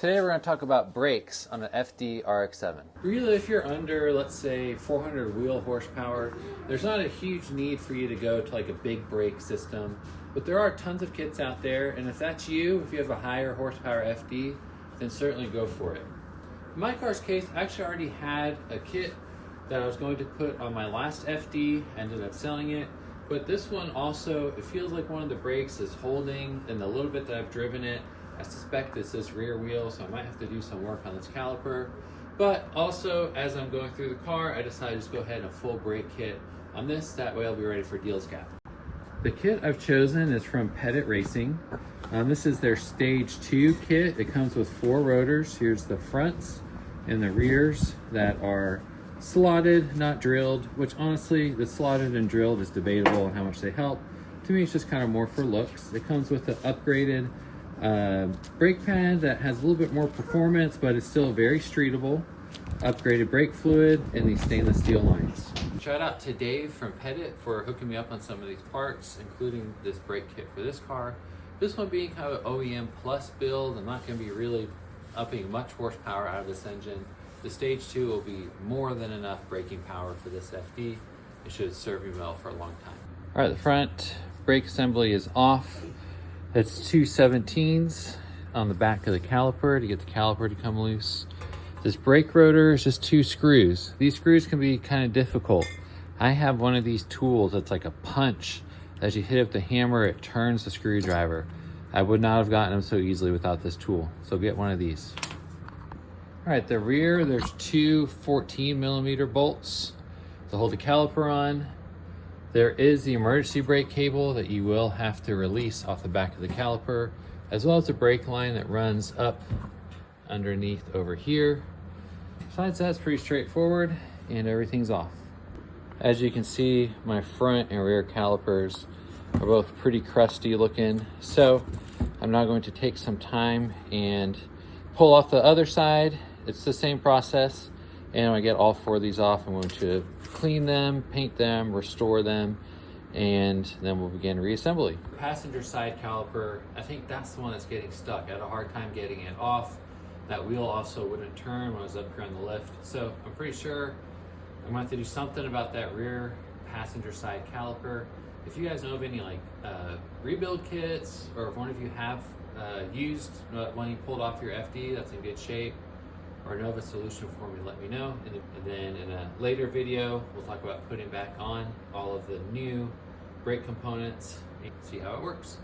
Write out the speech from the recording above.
Today we're going to talk about brakes on an FD RX7. Really, if you're under, let's say, 400 wheel horsepower, there's not a huge need for you to go to like a big brake system, but there are tons of kits out there, and if that's you, if you have a higher horsepower FD, then certainly go for it. In my car's case, I actually already had a kit that I was going to put on my last FD, ended up selling it, but this one also, it feels like one of the brakes is holding, and the little bit that I've driven it, I suspect it's this rear wheel, so I might have to do some work on this caliper. But also, as I'm going through the car, I decided to just go ahead and a full brake kit on this. That way I'll be ready for Deals Gap. The kit I've chosen is from Pettit Racing. This is their Stage 2 kit. It comes with 4 rotors. Here's the fronts and the rears that are slotted, not drilled, which honestly, the slotted and drilled is debatable on how much they help. To me, it's just kind of more for looks. It comes with an upgraded brake pad that has a little bit more performance, but it's still very streetable. Upgraded brake fluid and these stainless steel lines. Shout out to Dave from Pettit for hooking me up on some of these parts, including this brake kit for this car. This one being kind of an OEM plus build, I'm not going to be really upping much horsepower out of this engine. The Stage 2 will be more than enough braking power for this FD. It should serve me well for a long time. All right, the front brake assembly is off. It's 2 17s on the back of the caliper to get the caliper to come loose. This brake rotor is just 2 screws. These screws can be kind of difficult. I have one of these tools that's like a punch. As you hit it with the hammer, it turns the screwdriver. I would not have gotten them so easily without this tool. So get one of these. All right, the rear, there's 2 14mm bolts to hold the caliper on. There is the emergency brake cable that you will have to release off the back of the caliper, as well as the brake line that runs up underneath over here. Besides that, it's pretty straightforward and everything's off. As you can see, my front and rear calipers are both pretty crusty looking, so I'm now going to take some time and pull off the other side. It's the same process, and when I get all 4 of these off, I'm going to clean them, paint them, restore them, and then we'll begin reassembly. Passenger side caliper, I think that's the one that's getting stuck. I had a hard time getting it off. That wheel also wouldn't turn when I was up here on the lift. So I'm pretty sure I'm going to have to do something about that rear passenger side caliper. If you guys know of any like rebuild kits, or if one of you have used one you pulled off your FD that's in good shape, or know of a solution for me, let me know. And then in a later video, we'll talk about putting back on all of the new brake components and see how it works.